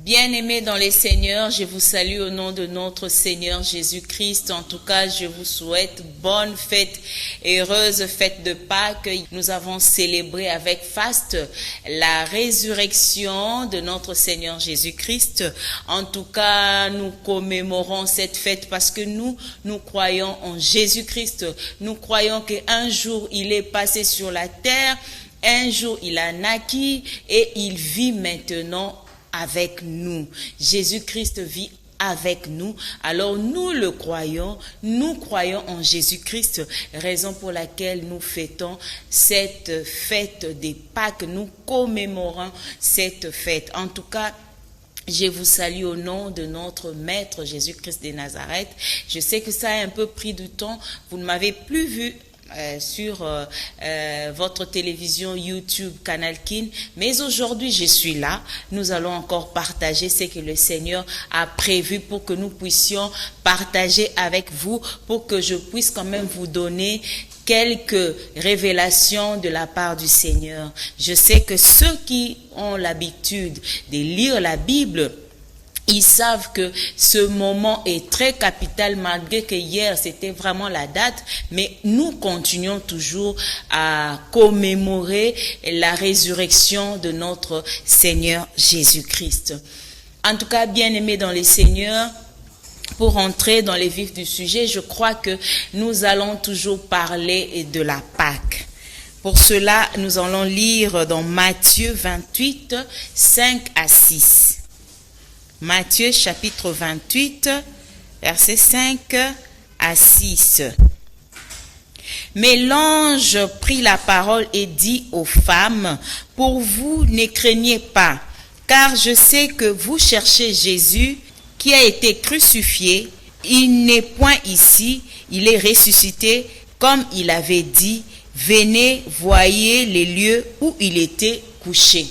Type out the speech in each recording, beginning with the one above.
Bien-aimés dans les Seigneurs, je vous salue au nom de notre Seigneur Jésus-Christ. En tout cas, je vous souhaite bonne fête, heureuse fête de Pâques. Nous avons célébré avec faste la résurrection de notre Seigneur Jésus-Christ. En tout cas, nous commémorons cette fête parce que nous croyons en Jésus-Christ. Nous croyons qu'un jour, il est passé sur la terre, un jour, il a naquit et il vit maintenant avec nous. Jésus-Christ vit avec nous. Alors nous le croyons, nous croyons en Jésus-Christ, raison pour laquelle nous fêtons cette fête des Pâques, nous commémorons cette fête. En tout cas, je vous salue au nom de notre Maître Jésus-Christ de Nazareth. Je sais que ça a un peu pris du temps, vous ne m'avez plus vu sur votre télévision YouTube Canal Kin, mais aujourd'hui je suis là. Nous allons encore partager ce que le Seigneur a prévu pour que nous puissions partager avec vous, pour que je puisse quand même vous donner quelques révélations de la part du Seigneur. Je sais que ceux qui ont l'habitude de lire la Bible, ils savent que ce moment est très capital, malgré que hier c'était vraiment la date, mais nous continuons toujours à commémorer la résurrection de notre Seigneur Jésus-Christ. En tout cas, bien-aimés dans les Seigneurs, pour entrer dans les vifs du sujet, je crois que nous allons toujours parler de la Pâque. Pour cela, nous allons lire dans Matthieu 28, 5 à 6. Matthieu chapitre 28, versets 5 à 6. Mais l'ange prit la parole et dit aux femmes, « Pour vous, ne craignez pas, car je sais que vous cherchez Jésus qui a été crucifié. Il n'est point ici, il est ressuscité, comme il avait dit. Venez, voyez les lieux où il était couché. »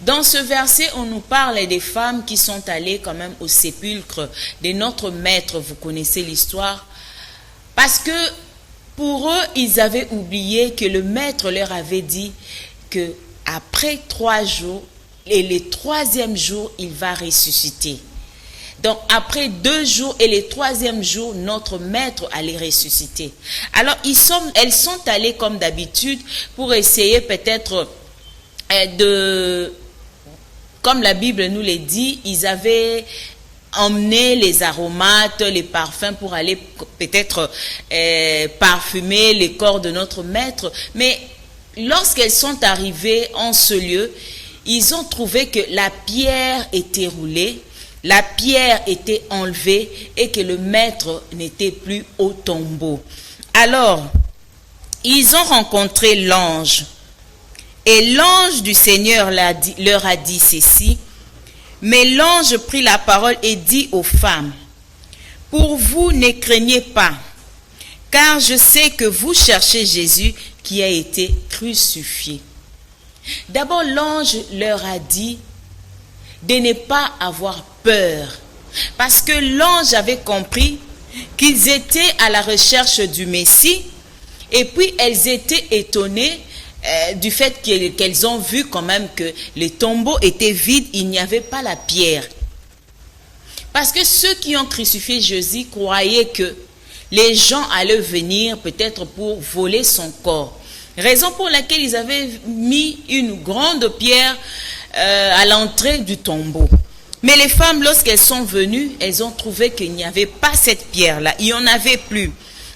Dans ce verset, on nous parle des femmes qui sont allées quand même au sépulcre de notre Maître. Vous connaissez l'histoire. Parce que pour eux, ils avaient oublié que le Maître leur avait dit que après 3 jours, et le 3e jour, il va ressusciter. Donc après 2 jours et le 3e jour, notre Maître allait ressusciter. Alors elles sont allées comme d'habitude pour essayer peut-être comme la Bible nous le dit, ils avaient emmené les aromates, les parfums pour aller peut-être parfumer les corps de notre Maître. Mais lorsqu'elles sont arrivées en ce lieu, ils ont trouvé que la pierre était roulée, la pierre était enlevée et que le Maître n'était plus au tombeau. Alors, ils ont rencontré l'ange. Et l'ange du Seigneur leur a dit ceci. Mais l'ange prit la parole et dit aux femmes, « Pour vous, ne craignez pas, car je sais que vous cherchez Jésus qui a été crucifié. » D'abord, l'ange leur a dit de ne pas avoir peur, parce que l'ange avait compris qu'ils étaient à la recherche du Messie, et puis elles étaient étonnées du fait qu'elles ont vu quand même que le tombeau était vide, il n'y avait pas la pierre. Parce que ceux qui ont crucifié Jésus croyaient que les gens allaient venir peut-être pour voler son corps. Raison pour laquelle ils avaient mis une grande pierre à l'entrée du tombeau. Mais les femmes, lorsqu'elles sont venues, elles ont trouvé qu'il n'y avait pas cette pierre-là. Il n'y en avait plus.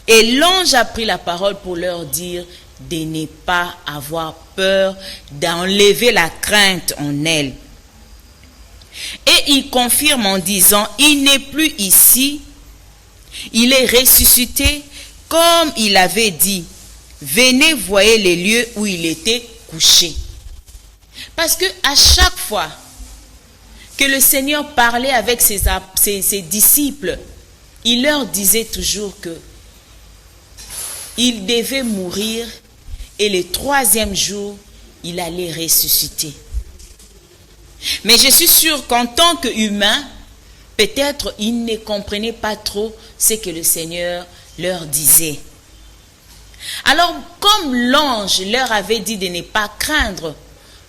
Et l'ange a pris la parole pour leur dire de ne pas avoir peur, d'enlever la crainte en elles. Et il confirme en disant, il n'est plus ici, il est ressuscité comme il avait dit. Venez, voyez les lieux où il était couché. Parce que à chaque fois que le Seigneur parlait avec ses disciples, il leur disait toujours que il devait mourir et le 3e jour, il allait ressusciter. Mais je suis sûre qu'en tant qu'humain, peut-être ils ne comprenaient pas trop ce que le Seigneur leur disait. Alors, comme l'ange leur avait dit de ne pas craindre,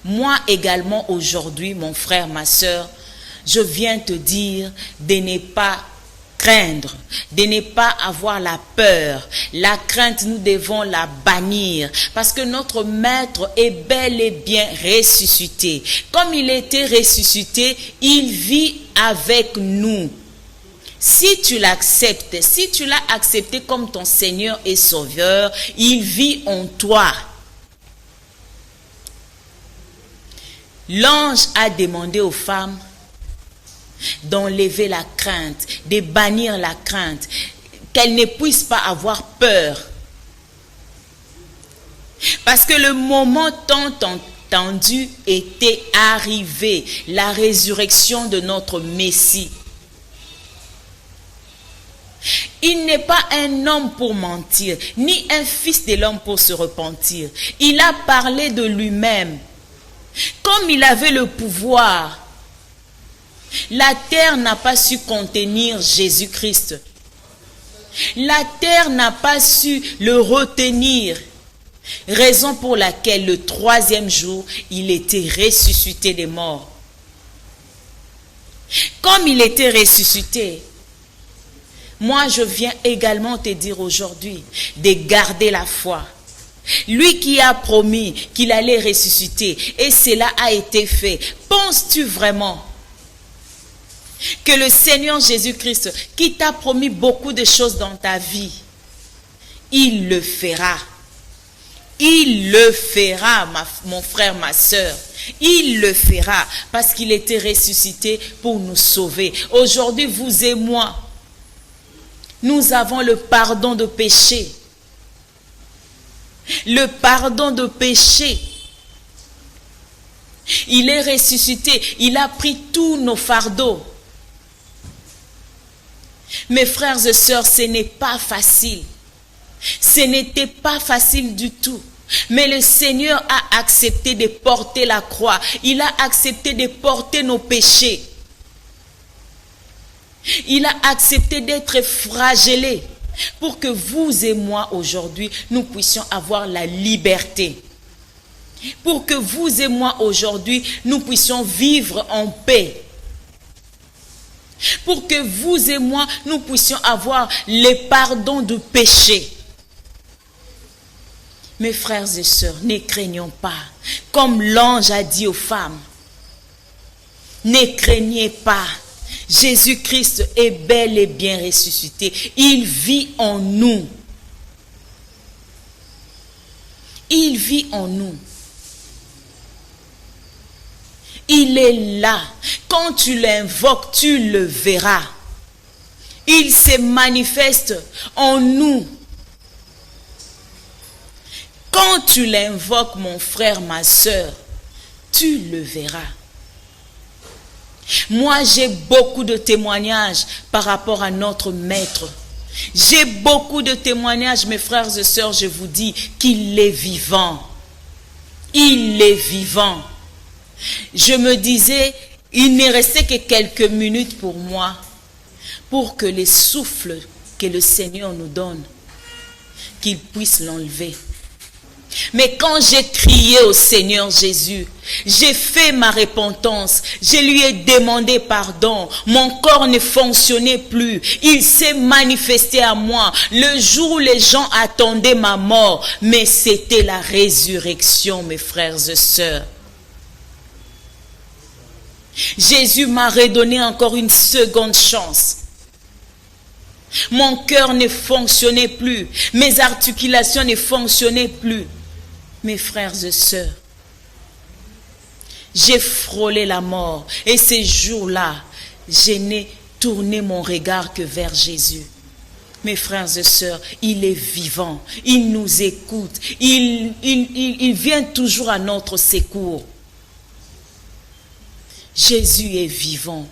Moi également aujourd'hui, mon frère, ma sœur, je viens te dire de ne pas craindre, de ne pas avoir la peur. La crainte, nous devons la bannir parce que notre Maître est bel et bien ressuscité. Comme il était ressuscité, il vit avec nous. Si tu l'acceptes, si tu l'as accepté comme ton Seigneur et Sauveur, il vit en toi. L'ange a demandé aux femmes d'enlever la crainte, de bannir la crainte, qu'elles ne puissent pas avoir peur. Parce que le moment tant entendu était arrivé, la résurrection de notre Messie. Il n'est pas un homme pour mentir, ni un fils de l'homme pour se repentir. Il a parlé de lui-même. Comme il avait le pouvoir, la terre n'a pas su contenir Jésus-Christ. La terre n'a pas su le retenir. Raison pour laquelle le 3e jour, il était ressuscité des morts. Comme il était ressuscité, moi je viens également te dire aujourd'hui de garder la foi. Lui qui a promis qu'il allait ressusciter, et cela a été fait. Penses-tu vraiment que le Seigneur Jésus-Christ, qui t'a promis beaucoup de choses dans ta vie, il le fera? Il le fera, mon frère, ma soeur. Il le fera parce qu'il était ressuscité pour nous sauver. Aujourd'hui, vous et moi, nous avons le pardon de péché. Le pardon de péché. Il est ressuscité. Il a pris tous nos fardeaux. Mes frères et sœurs, ce n'est pas facile. Ce n'était pas facile du tout. Mais le Seigneur a accepté de porter la croix. Il a accepté de porter nos péchés. Il a accepté d'être flagellé pour que vous et moi aujourd'hui, nous puissions avoir la liberté. Pour que vous et moi aujourd'hui, nous puissions vivre en paix. Pour que vous et moi, nous puissions avoir le pardon du péché. Mes frères et sœurs, ne craignons pas. Comme l'ange a dit aux femmes, ne craignez pas. Jésus-Christ est bel et bien ressuscité. Il vit en nous. Il vit en nous. Il est là. Quand tu l'invoques, tu le verras. Il se manifeste en nous. Quand tu l'invoques, mon frère, ma soeur, tu le verras. Moi, j'ai beaucoup de témoignages par rapport à notre Maître. J'ai beaucoup de témoignages, mes frères et sœurs, je vous dis qu'il est vivant. Il est vivant. Je me disais, il ne restait que quelques minutes pour moi, pour que les souffles que le Seigneur nous donne, qu'il puisse l'enlever. Mais quand j'ai crié au Seigneur Jésus, j'ai fait ma repentance, je lui ai demandé pardon, mon corps ne fonctionnait plus, il s'est manifesté à moi, le jour où les gens attendaient ma mort, mais c'était la résurrection, mes frères et sœurs. Jésus m'a redonné encore une seconde chance. Mon cœur ne fonctionnait plus, mes articulations ne fonctionnaient plus. Mes frères et sœurs, j'ai frôlé la mort et ces jours-là, je n'ai tourné mon regard que vers Jésus. Mes frères et sœurs, il est vivant, il nous écoute, il vient toujours à notre secours. Jésus est vivant.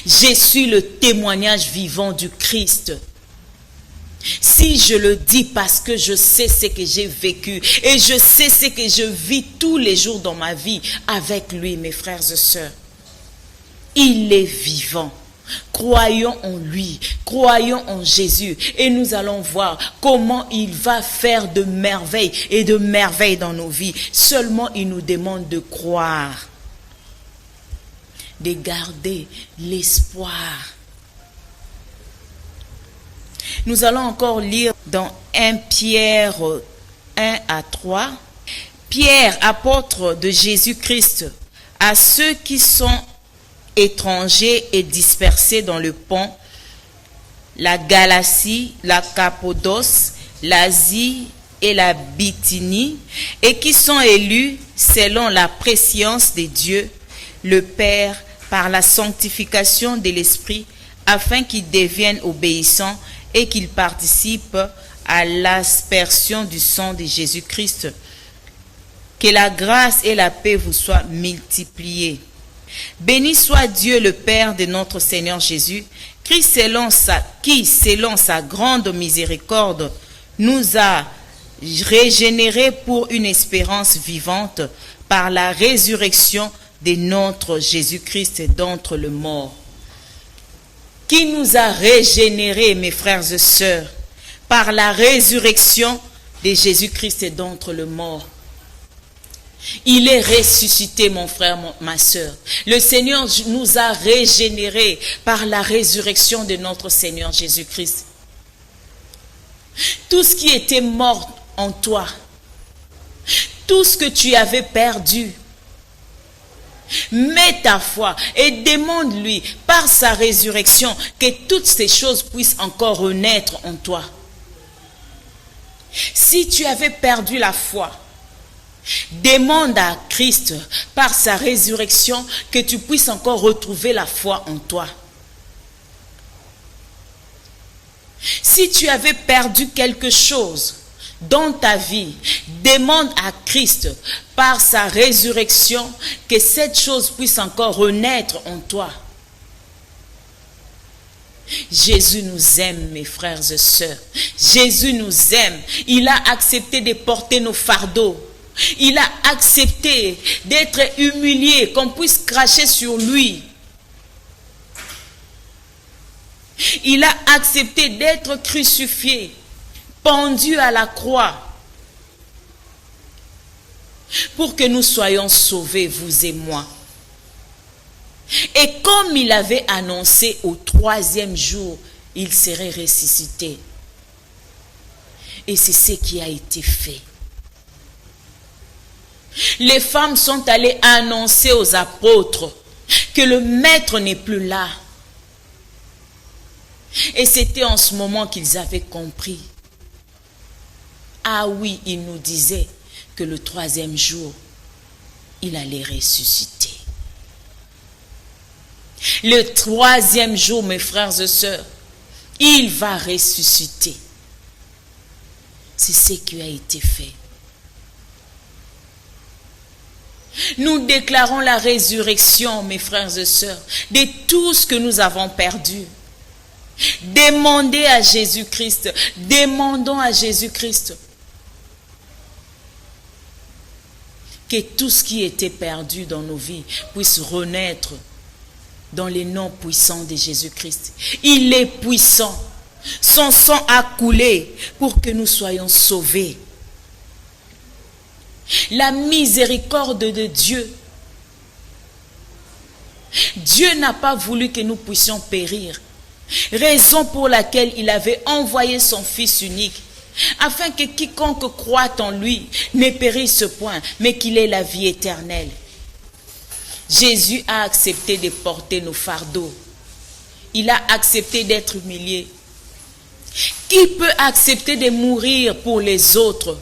Je suis le témoignage vivant du Christ. Si je le dis parce que je sais ce que j'ai vécu et je sais ce que je vis tous les jours dans ma vie avec lui, mes frères et sœurs. Il est vivant. Croyons en lui, croyons en Jésus et nous allons voir comment il va faire de merveilles et de merveilles dans nos vies. Seulement il nous demande de croire, de garder l'espoir. Nous allons encore lire dans 1 Pierre 1 à 3. Pierre, apôtre de Jésus-Christ, à ceux qui sont étrangers et dispersés dans le Pont, la Galatie, la Cappadoce, l'Asie et la Bithynie, et qui sont élus selon la prescience de Dieu, le Père, par la sanctification de l'Esprit, afin qu'ils deviennent obéissants et qu'ils participent à l'aspersion du sang de Jésus-Christ. Que la grâce et la paix vous soient multipliées. Béni soit Dieu le Père de notre Seigneur Jésus, qui selon sa grande miséricorde nous a régénérés pour une espérance vivante par la résurrection de notre Jésus-Christ d'entre les morts. Qui nous a régénérés, mes frères et sœurs, par la résurrection de Jésus-Christ d'entre les morts. Il est ressuscité, mon frère, ma soeur. Le Seigneur nous a régénérés par la résurrection de notre Seigneur Jésus-Christ. Tout ce qui était mort en toi, tout ce que tu avais perdu, mets ta foi et demande-lui par sa résurrection que toutes ces choses puissent encore renaître en toi. Si tu avais perdu la foi, demande à Christ par sa résurrection que tu puisses encore retrouver la foi en toi. Si tu avais perdu quelque chose dans ta vie, demande à Christ par sa résurrection que cette chose puisse encore renaître en toi. Jésus nous aime, mes frères et sœurs. Jésus nous aime. Il a accepté de porter nos fardeaux. Il a accepté d'être humilié, qu'on puisse cracher sur lui. Il a accepté d'être crucifié, pendu à la croix, pour que nous soyons sauvés, vous et moi. Et comme il avait annoncé au 3e jour, il serait ressuscité. Et c'est ce qui a été fait. Les femmes sont allées annoncer aux apôtres que le maître n'est plus là. Et c'était en ce moment qu'ils avaient compris. Ah oui, il nous disait que le 3e jour, il allait ressusciter. Le 3e jour, mes frères et sœurs, il va ressusciter. C'est ce qui a été fait. Nous déclarons la résurrection, mes frères et sœurs, de tout ce que nous avons perdu. Demandez à Jésus-Christ, demandons à Jésus-Christ que tout ce qui était perdu dans nos vies puisse renaître dans les noms puissants de Jésus-Christ. Il est puissant. Son sang a coulé pour que nous soyons sauvés. La miséricorde de Dieu. Dieu n'a pas voulu que nous puissions périr. Raison pour laquelle il avait envoyé son Fils unique, afin que quiconque croit en lui ne périsse point, mais qu'il ait la vie éternelle. Jésus a accepté de porter nos fardeaux. Il a accepté d'être humilié. Qui peut accepter de mourir pour les autres?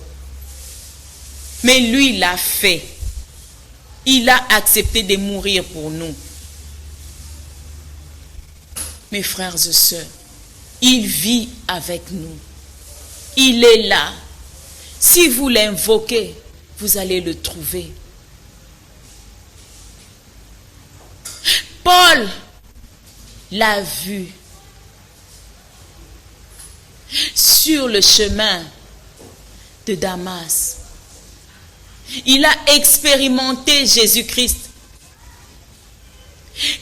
Mais lui l'a fait. Il a accepté de mourir pour nous. Mes frères et sœurs, il vit avec nous. Il est là. Si vous l'invoquez, vous allez le trouver. Paul l'a vu sur le chemin de Damas. Il a expérimenté Jésus-Christ.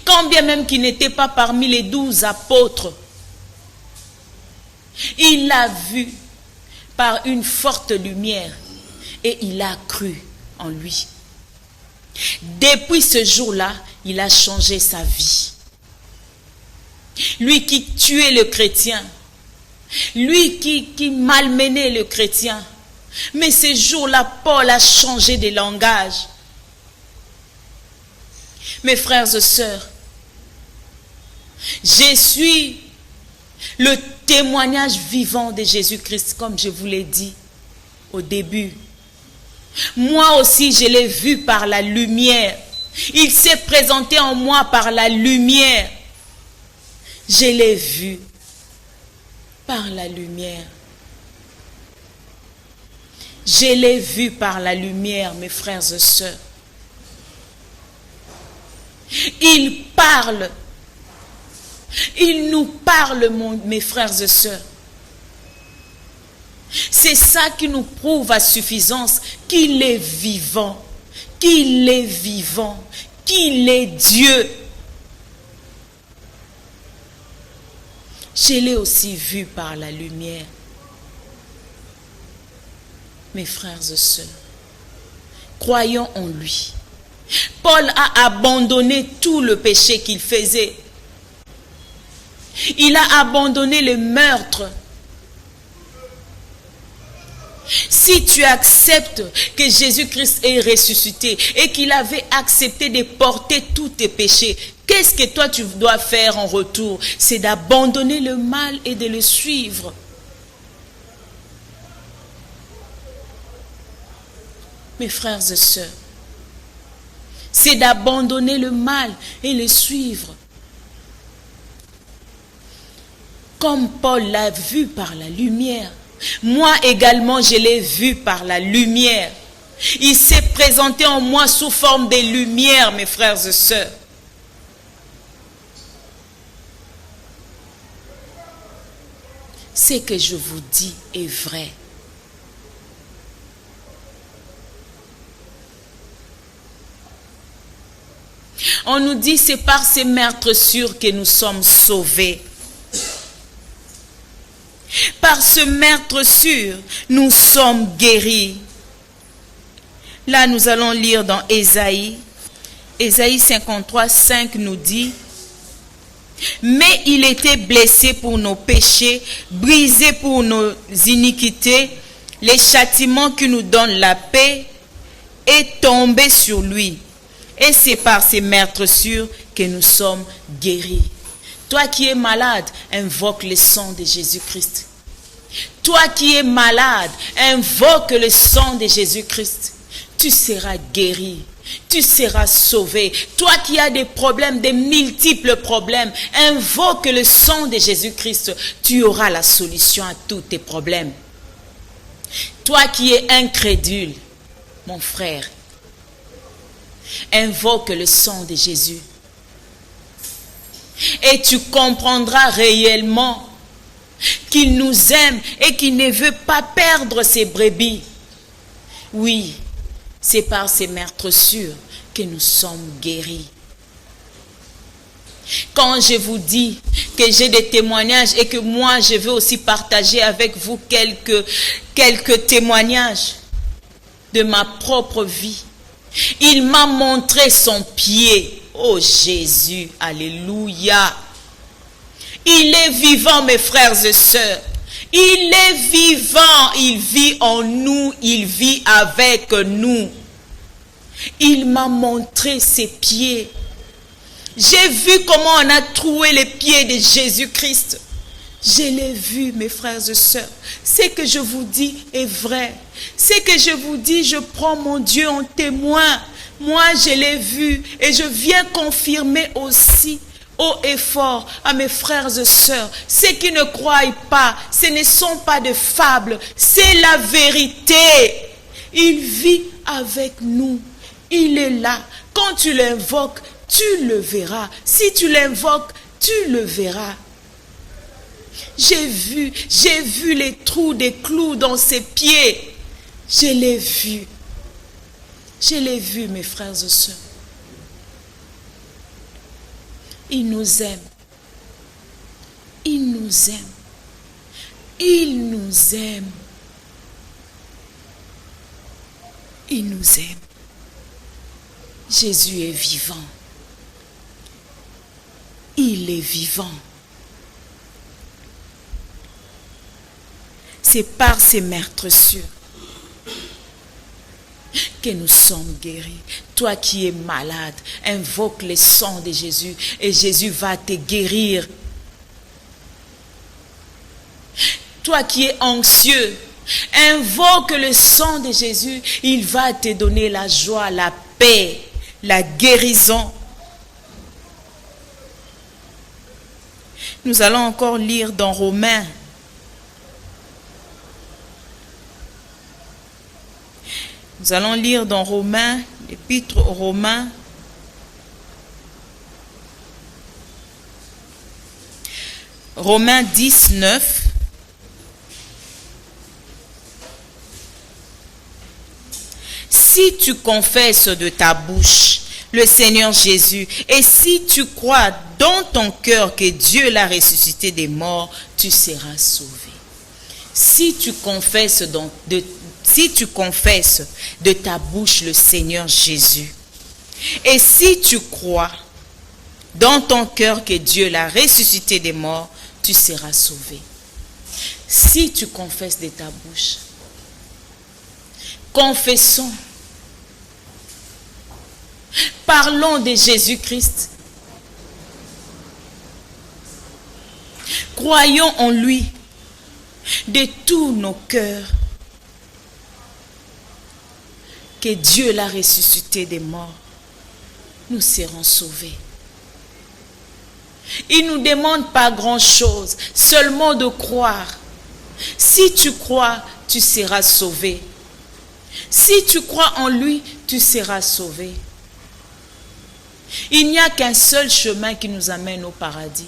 Quand Quand bien même qu'il n'était pas parmi les 12 apôtres, il l'a vu par une forte lumière et il a cru en lui. Depuis ce jour-là, il a changé sa vie. Lui qui tuait le chrétien, lui qui malmenait le chrétien. Mais ce jour-là, Paul a changé de langage. Mes frères et sœurs, je suis le témoignage vivant de Jésus-Christ, comme je vous l'ai dit au début. Moi aussi, je l'ai vu par la lumière. Il s'est présenté en moi par la lumière. Je l'ai vu par la lumière. Je l'ai vu par la lumière, mes frères et sœurs. Il parle. Il nous parle, mes frères et sœurs. C'est ça qui nous prouve à suffisance qu'il est vivant, qu'il est vivant, qu'il est Dieu. Je l'ai aussi vu par la lumière. Mes frères et sœurs, croyons en lui. Paul a abandonné tout le péché qu'il faisait. Il a abandonné le meurtre. Si tu acceptes que Jésus-Christ est ressuscité et qu'il avait accepté de porter tous tes péchés, qu'est-ce que toi tu dois faire en retour? C'est d'abandonner le mal et de le suivre. Mes frères et sœurs, c'est d'abandonner le mal et le suivre. Comme Paul l'a vu par la lumière, moi également je l'ai vu par la lumière. Il s'est présenté en moi sous forme de lumière, mes frères et sœurs. Ce que je vous dis est vrai. On nous dit c'est par ces meurtrissures que nous sommes sauvés. Par ce meurtrissure, nous sommes guéris. Là, nous allons lire dans Ésaïe. Ésaïe 53, 5 nous dit: mais il était blessé pour nos péchés, brisé pour nos iniquités. Les châtiments qui nous donnent la paix est tombé sur lui. Et c'est par ces meurtrissures que nous sommes guéris. Toi qui es malade, invoque le sang de Jésus-Christ. Toi qui es malade, invoque le sang de Jésus-Christ. Tu seras guéri. Tu seras sauvé. Toi qui as des problèmes, des multiples problèmes, invoque le sang de Jésus-Christ. Tu auras la solution à tous tes problèmes. Toi qui es incrédule, mon frère, invoque le sang de Jésus. Et tu comprendras réellement qu'il nous aime et qu'il ne veut pas perdre ses brebis. Oui, c'est par ces meurtrissures que nous sommes guéris. Quand je vous dis que j'ai des témoignages et que moi je veux aussi partager avec vous quelques témoignages de ma propre vie. Il m'a montré son pied. Oh Jésus, alléluia. Il est vivant, mes frères et sœurs. Il est vivant, il vit en nous, il vit avec nous. Il m'a montré ses pieds. J'ai vu comment on a troué les pieds de Jésus-Christ. Je l'ai vu, mes frères et sœurs. Ce que je vous dis est vrai. Ce que je vous dis, je prends mon Dieu en témoin. Moi, je l'ai vu et je viens confirmer aussi haut et fort à mes frères et sœurs. Ceux qui ne croient pas, ce ne sont pas des fables, c'est la vérité. Il vit avec nous. Il est là. Quand tu l'invoques, tu le verras. Si tu l'invoques, tu le verras. J'ai vu les trous des clous dans ses pieds. Je l'ai vu. Je l'ai vu, mes frères et sœurs. Il nous aime. Il nous aime. Il nous aime. Il nous aime. Jésus est vivant. Il est vivant. C'est par ces meurtrissures que nous sommes guéris. Toi qui es malade, invoque le sang de Jésus et Jésus va te guérir. Toi qui es anxieux, invoque le sang de Jésus, il va te donner la joie, la paix, la guérison. Nous allons encore lire dans Romains. Nous allons lire dans Romains, l'épître aux Romains. Romains 19. Si tu confesses de ta bouche le Seigneur Jésus, et si tu crois dans ton cœur que Dieu l'a ressuscité des morts, tu seras sauvé. Si tu confesses de ta bouche le Seigneur Jésus, et si tu crois dans ton cœur que Dieu l'a ressuscité des morts, tu seras sauvé. Si tu confesses de ta bouche, confessons. Parlons de Jésus-Christ. Croyons en lui de tous nos cœurs que Dieu l'a ressuscité des morts. Nous serons sauvés. Il ne nous demande pas grand-chose, seulement de croire. Si tu crois, tu seras sauvé. Si tu crois en lui, tu seras sauvé. Il n'y a qu'un seul chemin qui nous amène au paradis.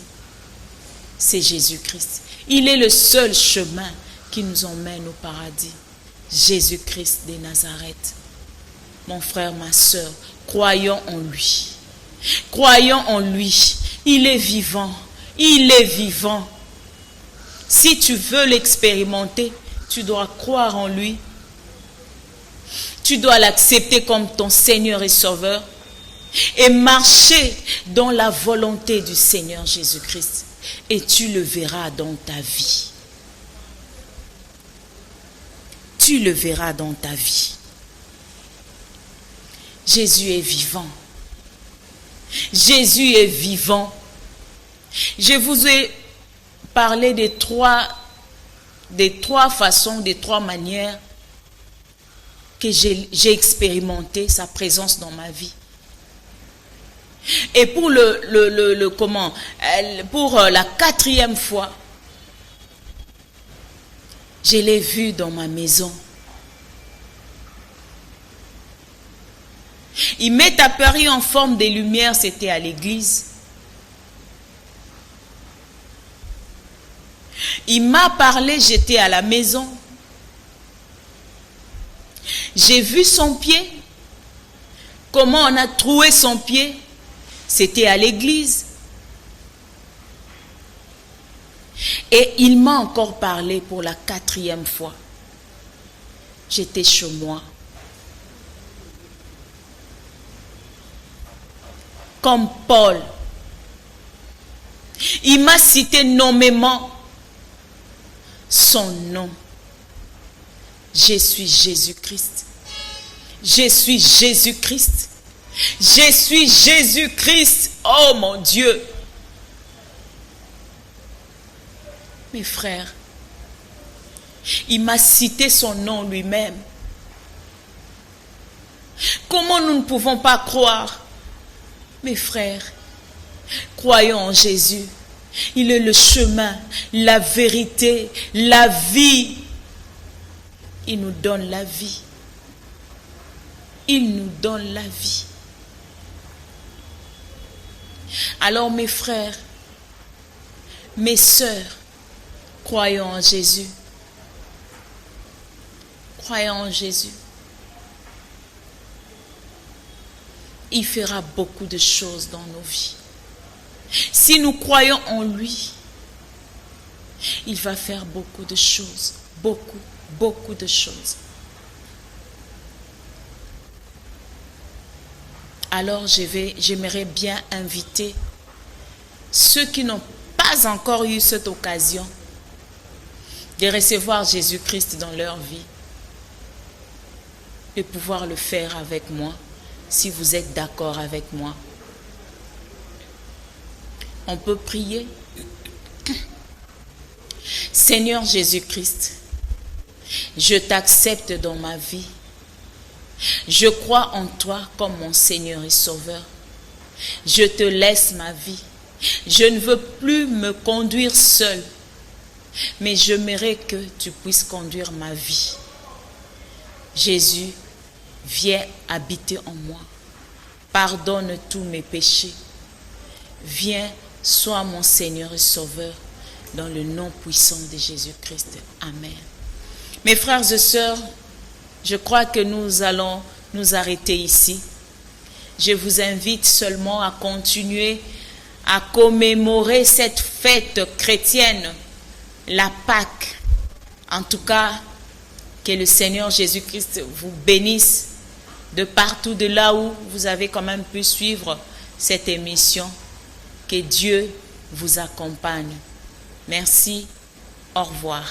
C'est Jésus-Christ. Il est le seul chemin qui nous emmène au paradis. Jésus-Christ de Nazareth. Mon frère, ma soeur, croyons en lui. Croyons en lui. Il est vivant. Il est vivant. Si tu veux l'expérimenter, tu dois croire en lui. Tu dois l'accepter comme ton Seigneur et Sauveur et marcher dans la volonté du Seigneur Jésus-Christ. Et tu le verras dans ta vie. Tu le verras dans ta vie. Jésus est vivant. Jésus est vivant. Je vous ai parlé des trois façons, des trois manières que j'ai expérimenté sa présence dans ma vie. Et pour pour la 4e fois, je l'ai vu dans ma maison. Il m'est apparu en forme de lumière, c'était à l'église. Il m'a parlé, j'étais à la maison. J'ai vu son pied. Comment on a troué son pied? C'était à l'église. Et il m'a encore parlé pour la 4e fois. J'étais chez moi. Comme Paul. Il m'a cité nommément son nom. Je suis Jésus-Christ. Je suis Jésus-Christ. Je suis Jésus-Christ. Oh mon Dieu. Mes frères, il m'a cité son nom lui-même. Comment nous ne pouvons pas croire? Mes frères, croyons en Jésus. Il est le chemin, la vérité, la vie. Il nous donne la vie. Il nous donne la vie. Alors mes frères, mes sœurs, croyons en Jésus. Croyons en Jésus. Il fera beaucoup de choses dans nos vies. Si nous croyons en lui, il va faire beaucoup de choses. Beaucoup de choses. Alors j'aimerais bien inviter ceux qui n'ont pas encore eu cette occasion de recevoir Jésus-Christ dans leur vie, de pouvoir le faire avec moi, si vous êtes d'accord avec moi. On peut prier. Seigneur Jésus-Christ, je t'accepte dans ma vie. Je crois en toi comme mon Seigneur et Sauveur. Je te laisse ma vie. Je ne veux plus me conduire seul, mais j'aimerais que tu puisses conduire ma vie. Jésus, viens habiter en moi. Pardonne tous mes péchés. Viens, sois mon Seigneur et Sauveur, dans le nom puissant de Jésus-Christ. Amen. Mes frères et sœurs, je crois que nous allons nous arrêter ici. Je vous invite seulement à continuer à commémorer cette fête chrétienne, la Pâque. En tout cas, que le Seigneur Jésus-Christ vous bénisse de partout, de là où vous avez quand même pu suivre cette émission. Que Dieu vous accompagne. Merci. Au revoir.